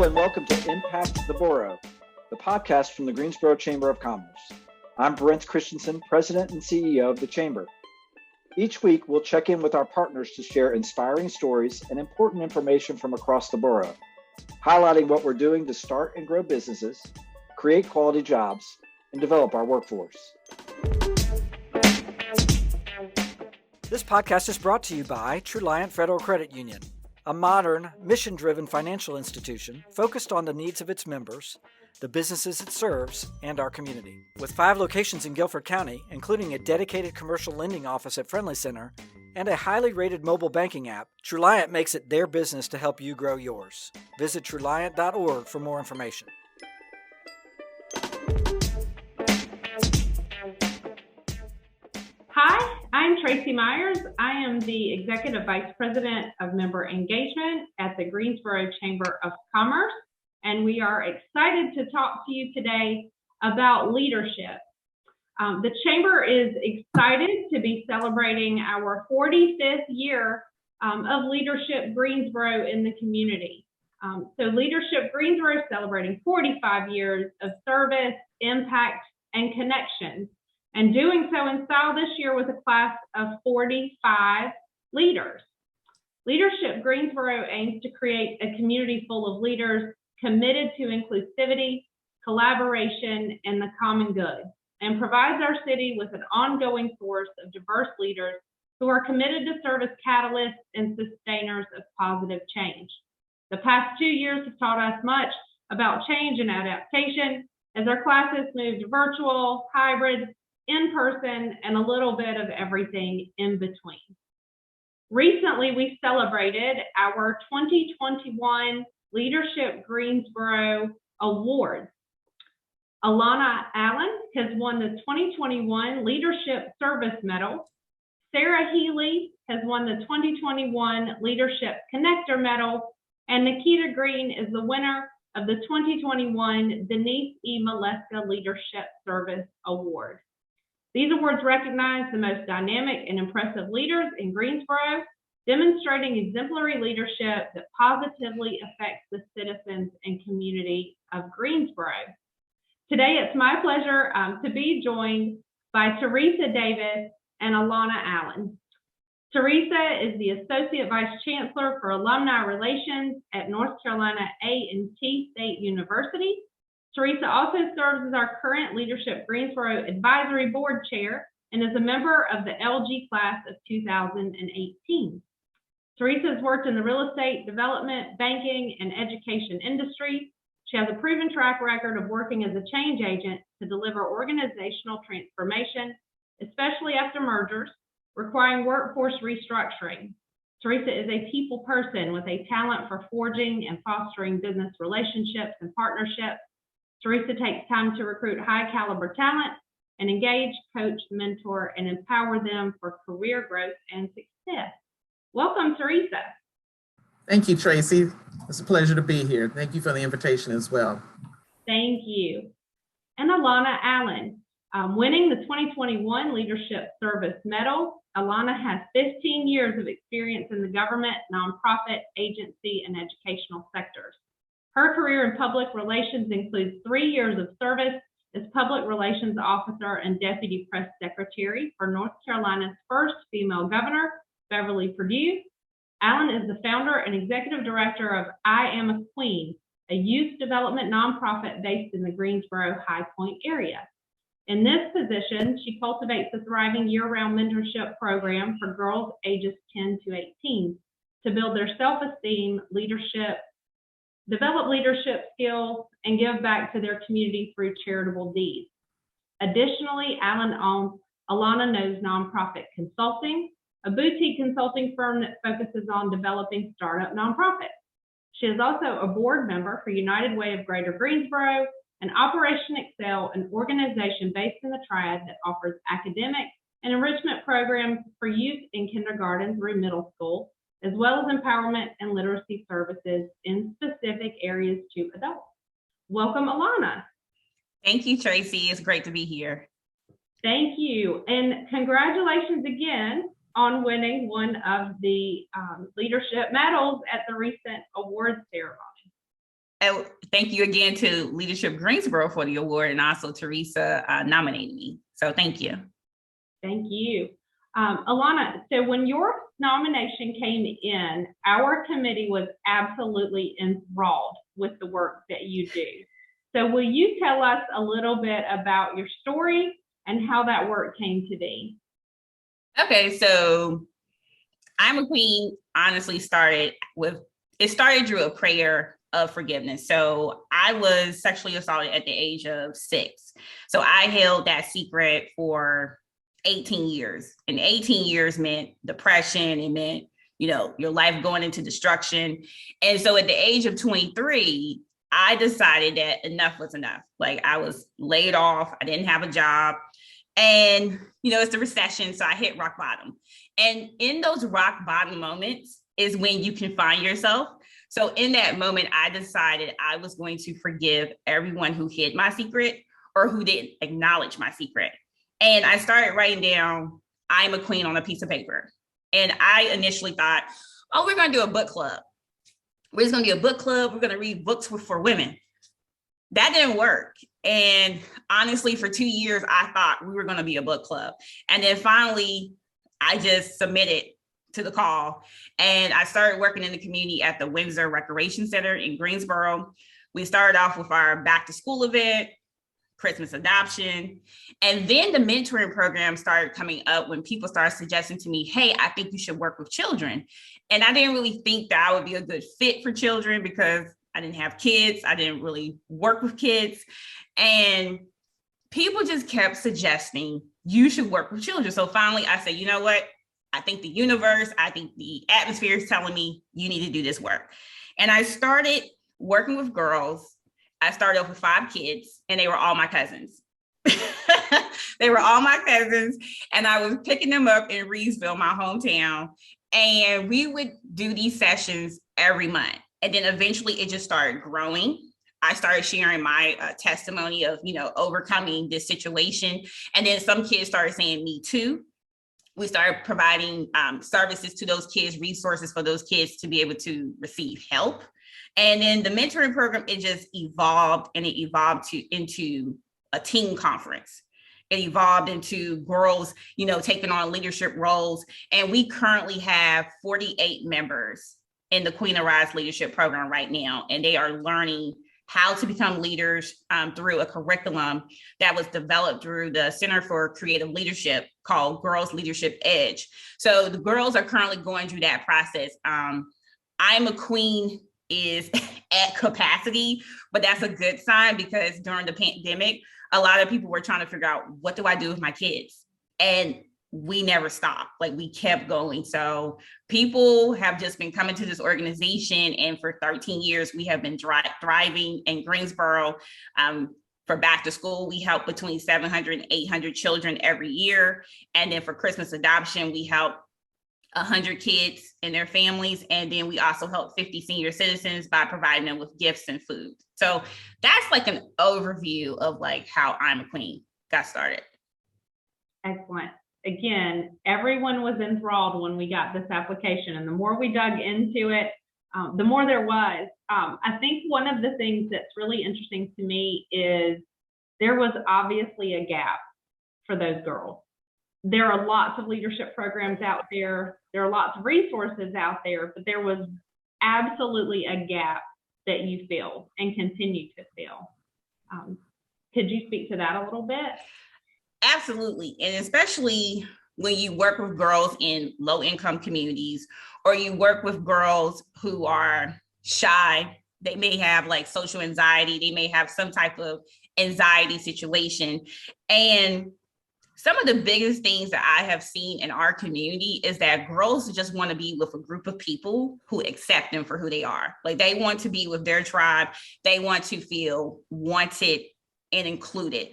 Hello and welcome to Impact the Borough, the podcast from the Greensboro Chamber of Commerce. I'm Brent Christensen, President and CEO of the Chamber. Each week, we'll check in with our partners to share inspiring stories and important information from across the borough, highlighting what we're doing to start and grow businesses, create quality jobs, and develop our workforce. This podcast is brought to you by Truliant Federal Credit Union, a modern, mission-driven financial institution focused on the needs of its members, the businesses it serves, and our community. With 5 locations in Guilford County, including a dedicated commercial lending office at Friendly Center and a highly rated mobile banking app, Truliant makes it their business to help you grow yours. Visit Truliant.org for more information. Hi, I'm Tracy Myers. I am the Executive Vice President of Member Engagement at the Greensboro Chamber of Commerce, and we are excited to talk to you today about leadership. The Chamber is excited to be celebrating our 45th year of Leadership Greensboro in the community. So Leadership Greensboro is celebrating 45 years of service, impact, and connection, and doing so in style this year with a class of 45 leaders. Leadership Greensboro aims to create a community full of leaders committed to inclusivity, collaboration, and the common good, and provides our city with an ongoing source of diverse leaders who are committed to serve as catalysts and sustainers of positive change. The past 2 years have taught us much about change and adaptation as our classes moved virtual, hybrid, in person, and a little bit of everything in between. Recently, we celebrated our 2021 Leadership Greensboro Awards. Alana Allen has won the 2021 Leadership Service Medal. Sarah Healy has won the 2021 Leadership Connector Medal. And Nikita Green is the winner of the 2021 Denise E. Maleska Leadership Service Award. These awards recognize the most dynamic and impressive leaders in Greensboro, demonstrating exemplary leadership that positively affects the citizens and community of Greensboro. Today, it's my pleasure to be joined by Teresa Davis and Alana Allen. Teresa is the Associate Vice Chancellor for Alumni Relations at North Carolina A&T State University. Teresa also serves as our current Leadership Greensboro Advisory Board Chair and is a member of the LG class of 2018. Teresa has worked in the real estate, development, banking, and education industry. She has a proven track record of working as a change agent to deliver organizational transformation, especially after mergers, requiring workforce restructuring. Teresa is a people person with a talent for forging and fostering business relationships and partnerships. Teresa takes time to recruit high caliber talent and engage, coach, mentor, and empower them for career growth and success. Welcome, Teresa. Thank you, Tracy. It's a pleasure to be here. Thank you for the invitation as well. Thank you. And Alana Allen, winning the 2021 Leadership Service Medal. Alana has 15 years of experience in the government, nonprofit, agency, and educational sectors. Her career in public relations includes 3 years of service as Public Relations Officer and Deputy Press Secretary for North Carolina's first female governor, Beverly Perdue. Allen is the founder and executive director of I Am a Queen, a youth development nonprofit based in the Greensboro High Point area. In this position, she cultivates a thriving year-round mentorship program for girls ages 10 to 18 to build their self-esteem, leadership, develop leadership skills, and give back to their community through charitable deeds. Additionally, Allen owns Alana Knows Nonprofit Consulting, a boutique consulting firm that focuses on developing startup nonprofits. She is also a board member for United Way of Greater Greensboro, an Operation Excel, an organization based in the Triad that offers academic and enrichment programs for youth in kindergarten through middle school, as well as empowerment and literacy services in specific areas to adults. Welcome, Alana. Thank you, Tracy. It's great to be here. Thank you. And congratulations again on winning one of the leadership medals at the recent awards ceremony. And thank you again to Leadership Greensboro for the award, and also Teresa nominating me. So thank you. Thank you. Alana, so when your nomination came in, our committee was absolutely enthralled with the work that you do. So will you tell us a little bit about your story and how that work came to be? Okay, so I'm a Queen honestly started through a prayer of forgiveness. So I was sexually assaulted at the age of 6. So I held that secret for 18 years. And 18 years meant depression. It meant, your life going into destruction. And so at the age of 23, I decided that enough was enough. Like, I was laid off. I didn't have a job. And, it's the recession. So I hit rock bottom. And in those rock bottom moments is when you can find yourself. So in that moment, I decided I was going to forgive everyone who hid my secret or who didn't acknowledge my secret. And I started writing down, I'm a queen on a piece of paper. And I initially thought, we're going to do a book club. We're just going to do a book club. We're going to read books for women. That didn't work. And honestly, for 2 years, I thought we were going to be a book club. And then finally, I just submitted to the call. And I started working in the community at the Windsor Recreation Center in Greensboro. We started off with our back to school event, Christmas adoption. And then the mentoring program started coming up when people started suggesting to me, hey, I think you should work with children. And I didn't really think that I would be a good fit for children because I didn't have kids. I didn't really work with kids. And people just kept suggesting you should work with children. So finally I said, you know what? I think the universe, I think the atmosphere is telling me you need to do this work. And I started working with girls. I started off with 5 kids, and they were all my cousins. They were all my cousins, and I was picking them up in Reedsville, my hometown, and we would do these sessions every month. And then eventually it just started growing. I started sharing my testimony of, overcoming this situation. And then some kids started saying me too. We started providing services to those kids, resources for those kids to be able to receive help. And then the mentoring program, it just evolved, and it evolved into a team conference. It evolved into girls, taking on leadership roles. And we currently have 48 members in the Queen Arise Leadership Program right now. And they are learning how to become leaders through a curriculum that was developed through the Center for Creative Leadership called Girls Leadership Edge. So the girls are currently going through that process. I'm a Queen is at capacity, but that's a good sign because during the pandemic, a lot of people were trying to figure out, what do I do with my kids? And we never stopped. Like, we kept going. So people have just been coming to this organization, and for 13 years, we have been thriving in Greensboro. For back to school, we help between 700 and 800 children every year. And then for Christmas adoption, we help 100 kids and their families. And then we also help 50 senior citizens by providing them with gifts and food. So that's like an overview of like how I'm a Queen got started. Excellent. Again, everyone was enthralled when we got this application, and the more we dug into it, the more there was. I think one of the things that's really interesting to me is there was obviously a gap for those girls. There are lots of leadership programs out there. There are lots of resources out there, but there was absolutely a gap that you filled and continue to fill. Could you speak to that a little bit? Absolutely. And especially when you work with girls in low-income communities, or you work with girls who are shy, they may have like social anxiety, they may have some type of anxiety situation. And some of the biggest things that I have seen in our community is that girls just want to be with a group of people who accept them for who they are. Like, they want to be with their tribe. They want to feel wanted and included.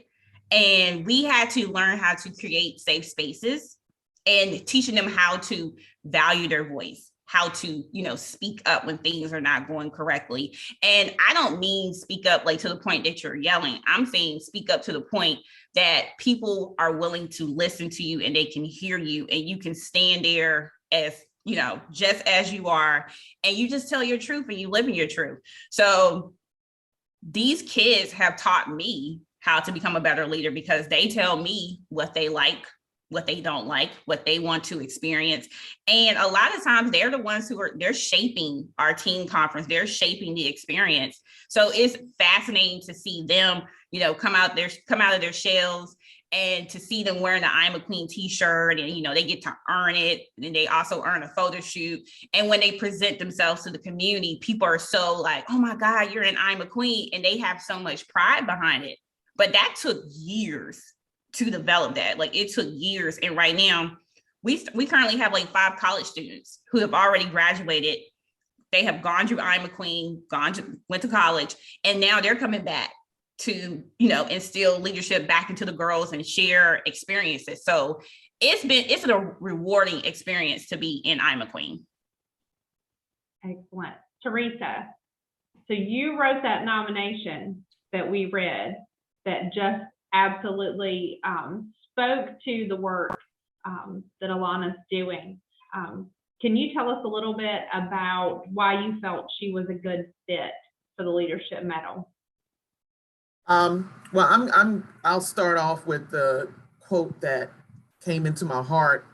And we had to learn how to create safe spaces and teaching them how to value their voice, how to, speak up when things are not going correctly. And I don't mean speak up like to the point that you're yelling. I'm saying speak up to the point that people are willing to listen to you and they can hear you, and you can stand there as, just as you are, and you just tell your truth and you live in your truth. So these kids have taught me how to become a better leader because they tell me what they like, what they don't like, what they want to experience. And a lot of times they're the ones they're shaping our team conference. They're shaping the experience. So it's fascinating to see them, come out of their shells, and to see them wearing the I'm a Queen t-shirt, and, they get to earn it. And they also earn a photo shoot. And when they present themselves to the community, people are so like, oh my God, you're an I'm a Queen. And they have so much pride behind it. But that took years to develop that. Like, it took years. And right now we currently have like 5 college students who have already graduated. They have gone through I'm a Queen, went to college, and now they're coming back to, instill leadership back into the girls and share experiences. So it's a rewarding experience to be in I'm a Queen. Excellent. Teresa, so you wrote that nomination that we read that just absolutely spoke to the work that Alana's doing. Can you tell us a little bit about why you felt she was a good fit for the Leadership Medal? Well, I'll start off with the quote that came into my heart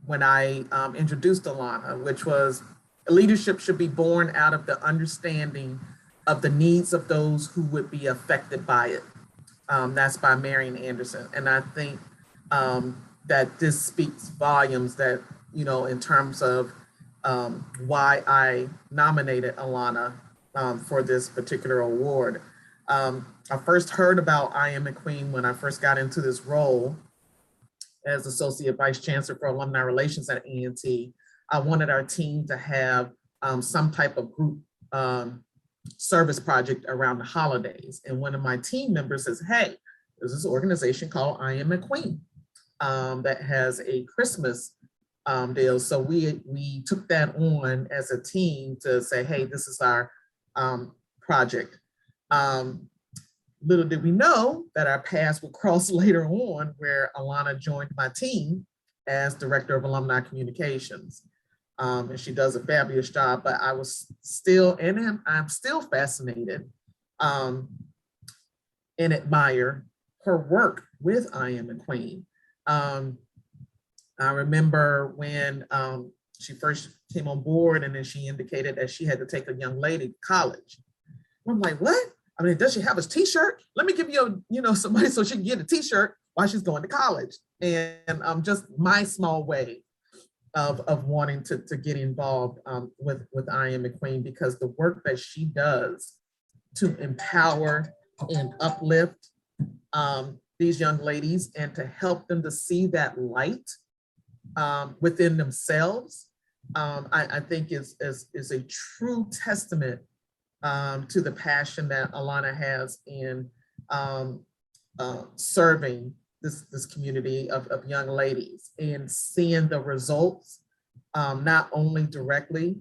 when I introduced Alana, which was, leadership should be born out of the understanding of the needs of those who would be affected by it. That's by Marian Anderson. And I think that this speaks volumes that, in terms of why I nominated Alana for this particular award. I first heard about I Am a Queen when I first got into this role as Associate Vice Chancellor for Alumni Relations at A&T. I wanted our team to have some type of group service project around the holidays. And one of my team members says, hey, there's this organization called I Am a Queen that has a Christmas deal. So we took that on as a team to say, hey, this is our project. Little did we know that our paths would cross later on, where Alana joined my team as Director of Alumni Communications. And she does a fabulous job, but I was still, and I'm still fascinated and admire her work with I Am a Queen. I remember when she first came on board, and then she indicated that she had to take a young lady to college. I'm like, what? I mean, does she have a t-shirt? Let me give you, somebody so she can get a t-shirt while she's going to college. And just my small way of wanting to get involved with I Am a Queen, because the work that she does to empower and uplift these young ladies and to help them to see that light within themselves, I think is a true testament to the passion that Alana has in serving this community of young ladies and seeing the results, not only directly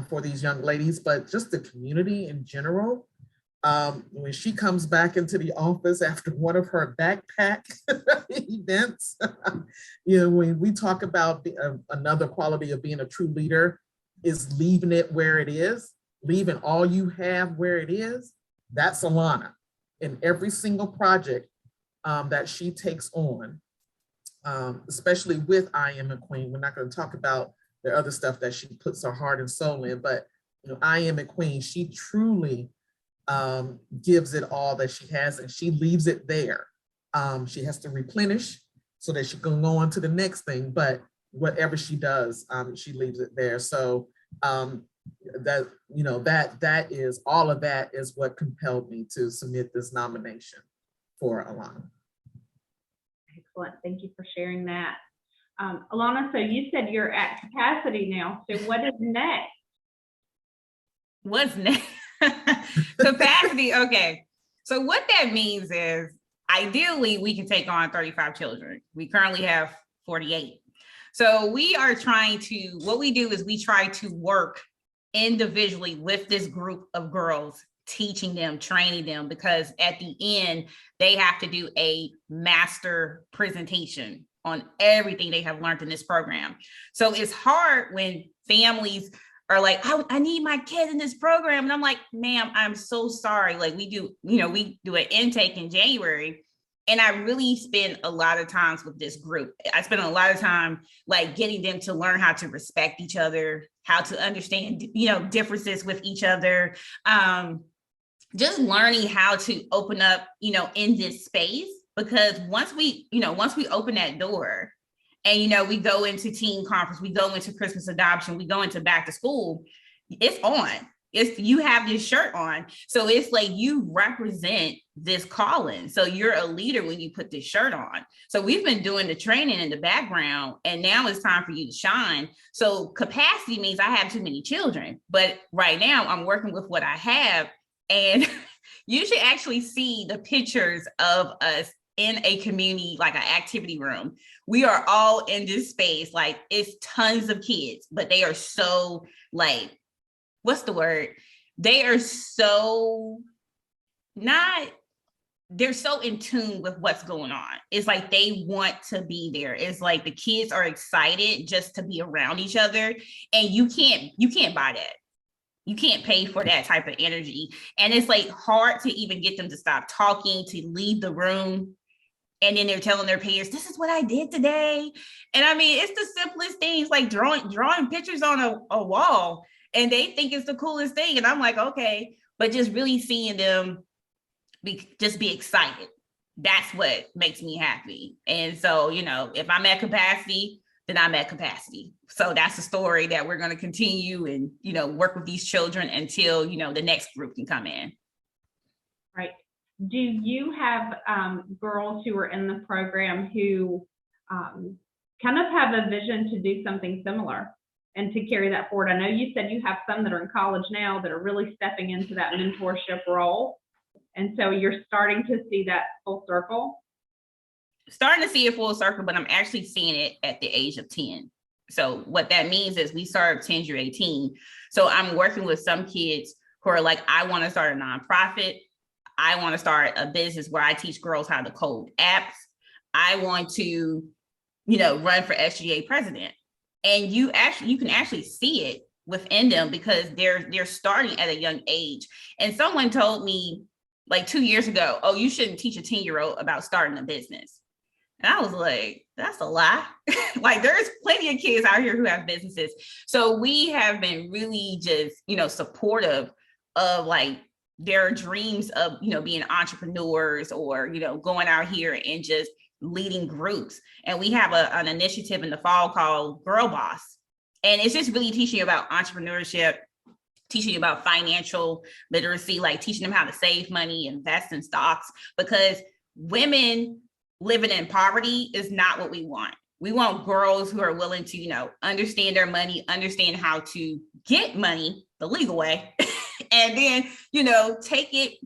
for these young ladies, but just the community in general. When she comes back into the office after one of her backpack events, when we talk about another quality of being a true leader is leaving it where it is, leaving all you have where it is. That's Alana. In every single project that she takes on, especially with I Am a Queen. We're not going to talk about the other stuff that she puts her heart and soul in, but I Am a Queen, she truly gives it all that she has, and she leaves it there. She has to replenish so that she can go on to the next thing, but whatever she does, she leaves it there. So that is all of that is what compelled me to submit this nomination for Alana. Excellent. Thank you for sharing that. Alana, so you said you're at capacity now. So what is next? What's next? Capacity. Okay. So what that means is ideally we can take on 35 children. We currently have 48. So we are what we do is we try to work individually with this group of girls, teaching them, training them, because at the end, they have to do a master presentation on everything they have learned in this program. So it's hard when families are like, I need my kid in this program. And I'm like, ma'am, I'm so sorry. Like we do an intake in January. And I really spend a lot of times with this group. I spend a lot of time like getting them to learn how to respect each other, how to understand, differences with each other. Just learning how to open up, in this space, because once we open that door and, we go into teen conference, we go into Christmas adoption, we go into back to school, it's on. You have this shirt on. So it's like you represent this calling. So you're a leader when you put this shirt on. So we've been doing the training in the background, and now it's time for you to shine. So capacity means I have too many children, but right now I'm working with what I have. And you should actually see the pictures of us in a community, like an activity room. We are all in this space. Like it's tons of kids, but they are so like, what's the word? They are so they're so in tune with what's going on. It's like they want to be there. It's like the kids are excited just to be around each other. And you can't buy that. You can't pay for that type of energy. And it's like hard to even get them to stop talking, to leave the room. And then they're telling their parents, this is what I did today. And I mean, it's the simplest things, like drawing pictures on a wall. And they think it's the coolest thing. And I'm like, okay, but just really seeing them be excited. That's what makes me happy. And so, if I'm at capacity, then I'm at capacity. So that's a story that we're going to continue and, work with these children until, the next group can come in. Right. Do you have girls who are in the program who kind of have a vision to do something similar and to carry that forward? I know you said you have some that are in college now that are really stepping into that mentorship role. And so you're starting to see that full circle? Starting to see it full circle, but I'm actually seeing it at the age of 10. So what that means is we serve 10 through 18. So I'm working with some kids who are like, I want to start a nonprofit. I want to start a business where I teach girls how to code apps. I want to, run for SGA president. And you can actually see it within them because they're starting at a young age. And someone told me like 2 years ago, oh, you shouldn't teach a 10-year-old about starting a business. And I was like, that's a lie. Like there's plenty of kids out here who have businesses. So we have been really just, supportive of like their dreams of, being entrepreneurs or, going out here and just leading groups. And we have an initiative in the fall called Girl Boss. And it's just really teaching you about entrepreneurship, teaching you about financial literacy, like teaching them how to save money, invest in stocks, because women living in poverty is not what we want. We want girls who are willing to, understand their money, understand how to get money the legal way, and then, take it,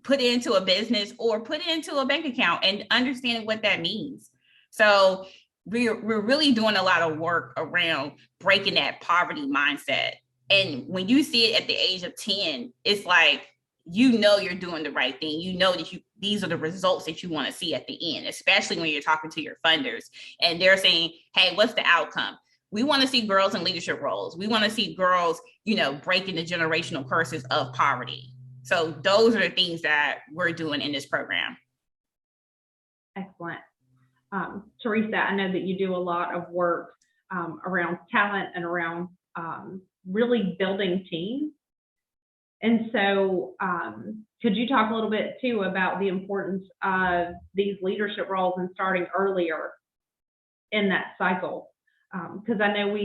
put it into a business or put it into a bank account and understanding what that means. So we're really doing a lot of work around breaking that poverty mindset. And when you see it at the age of 10, it's like, you're doing the right thing. That these are the results that you want to see at the end, especially when you're talking to your funders and they're saying, hey, what's the outcome? We want to see girls in leadership roles. We want to see girls, breaking the generational curses of poverty. So those are the things that we're doing in this program. Excellent. Teresa, I know that you do a lot of work around talent and around really building teams. And so could you talk a little bit too about the importance of these leadership roles and starting earlier in that cycle? Because I know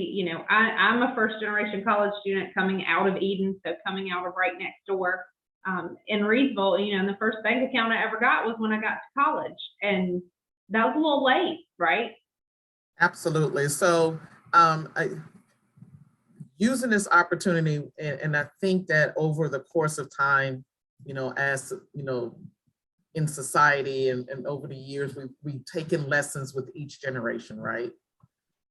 I'm a first generation college student coming out of Eden, so coming out of right next door in Reedsville, and the first bank account I ever got was when I got to college, and that was a little late, right? Absolutely. So using this opportunity, and I think that over the course of time, as in society and over the years, we've taken lessons with each generation, right?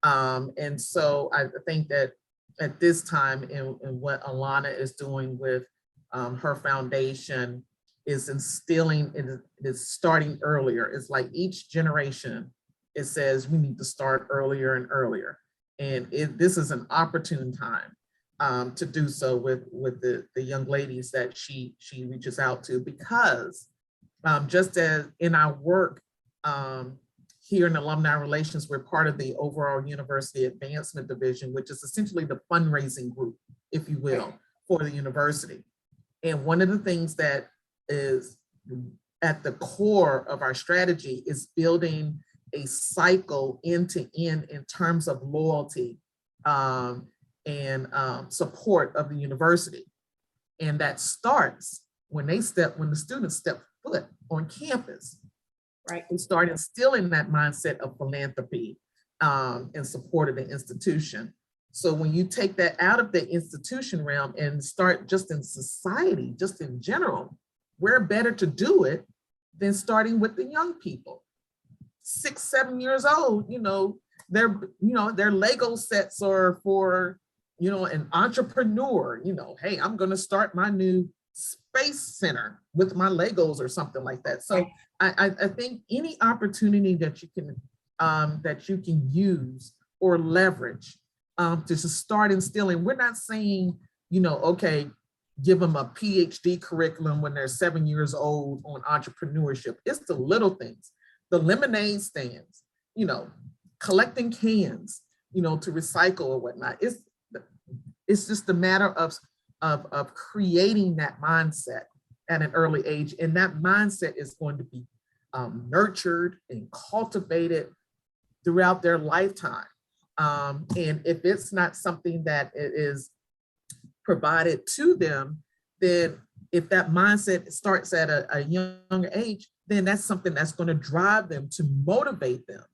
And so I think that at this time, and what Alana is doing with her foundation is instilling, it is starting earlier. It's like each generation, it says we need to start earlier and earlier. And this is an opportune time to do so with the young ladies that she reaches out to, because just as in our work here in Alumni Relations, we're part of the overall University Advancement Division, which is essentially the fundraising group, if you will, for the university. And one of the things that is at the core of our strategy is building a cycle end to end in terms of loyalty and support of the university. And that starts when the students step foot on campus. Right. We start instilling that mindset of philanthropy in support of the institution. So when you take that out of the institution realm and start just in society, just in general, we're better to do it than starting with the young people. 6, 7 years old, their Lego sets are for, an entrepreneur, hey, I'm going to start my new space center with my Legos or something like that. So I think any opportunity that you can use or leverage to just start instilling. We're not saying, okay, give them a PhD curriculum when they're 7 years old on entrepreneurship. It's the little things, the lemonade stands, collecting cans, to recycle or whatnot. It's just a matter of creating that mindset at an early age. And that mindset is going to be nurtured and cultivated throughout their lifetime. And if it's not something that is provided to them, then if that mindset starts at a younger age, then that's something that's going to drive them, to motivate them,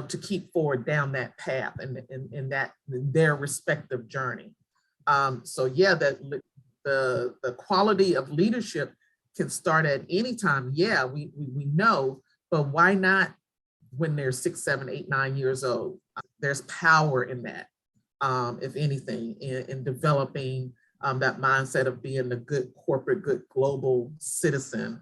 to keep forward down that path and their respective journey. So yeah, the quality of leadership can start at any time. Yeah, we know, but why not when they're 6, 7, 8, 9 years old? There's power in that, if anything, in developing that mindset of being a good corporate, good global citizen,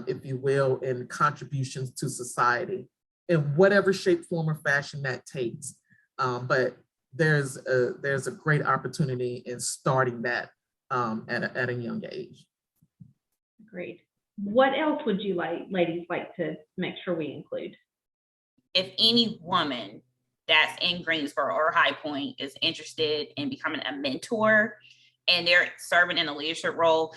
if you will, and contributions to society in whatever shape, form, or fashion that takes. But there's a great opportunity in starting that at a young age. Great. What else would you ladies like to make sure we include? If any woman that's in Greensboro or High Point is interested in becoming a mentor and they're serving in a leadership role,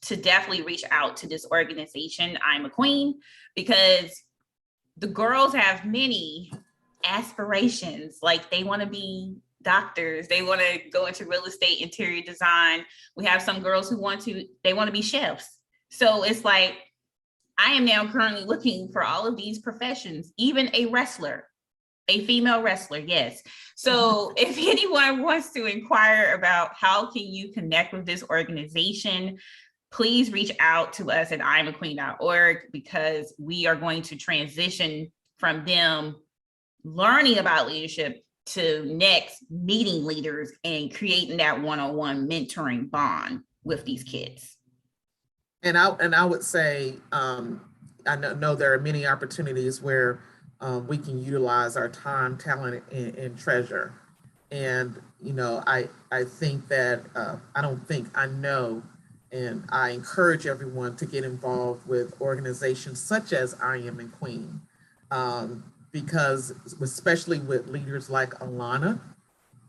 to definitely reach out to this organization, I'm a Queen, because the girls have many aspirations. Like, they want to be doctors, they want to go into real estate, interior design. We have some girls who want to be chefs. So it's like, I am now currently looking for all of these professions, even a wrestler, a female wrestler. Yes. So if anyone wants to inquire about how can you connect with this organization, please reach out to us at imaqueen.org, because we are going to transition from them learning about leadership to next meeting leaders and creating that one-on-one mentoring bond with these kids. And I would say, I know there are many opportunities where we can utilize our time, talent, and treasure. And, I think that, I know, and I encourage everyone to get involved with organizations such as I Am a Queen, because especially with leaders like Alana,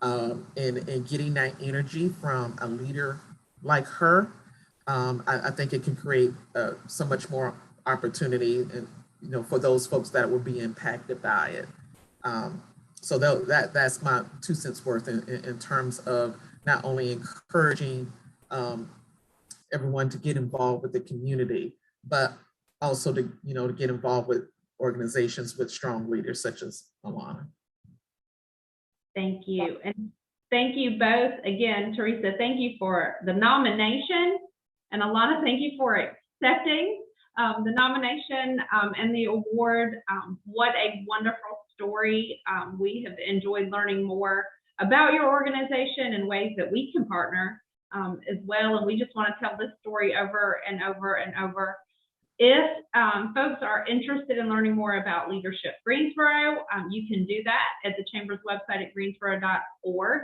and getting that energy from a leader like her, I think it can create so much more opportunity, and for those folks that will be impacted by it. So that's my 2 cents worth in terms of not only encouraging everyone to get involved with the community, but also to get involved with organizations with strong leaders such as Alana. Thank you. And thank you both. Again, Teresa, thank you for the nomination. And Alana, thank you for accepting the nomination and the award. What a wonderful story. We have enjoyed learning more about your organization and ways that we can partner as well. And we just want to tell this story over and over and over. If folks are interested in learning more about Leadership Greensboro, you can do that at the Chamber's website at greensboro.org.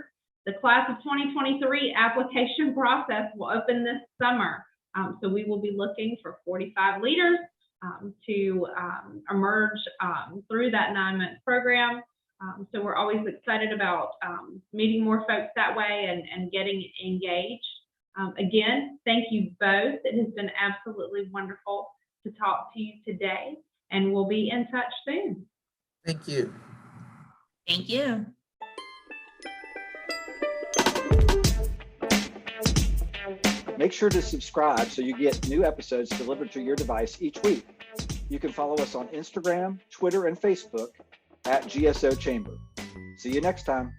The class of 2023 application process will open this summer. So we will be looking for 45 leaders to emerge through that 9-month program. So we're always excited about meeting more folks that way and getting engaged. Again, thank you both. It has been absolutely wonderful to talk to you today, and we'll be in touch soon. Thank you. Thank you. Make sure to subscribe so you get new episodes delivered to your device each week. You can follow us on Instagram, Twitter, and Facebook at GSO Chamber. See you next time.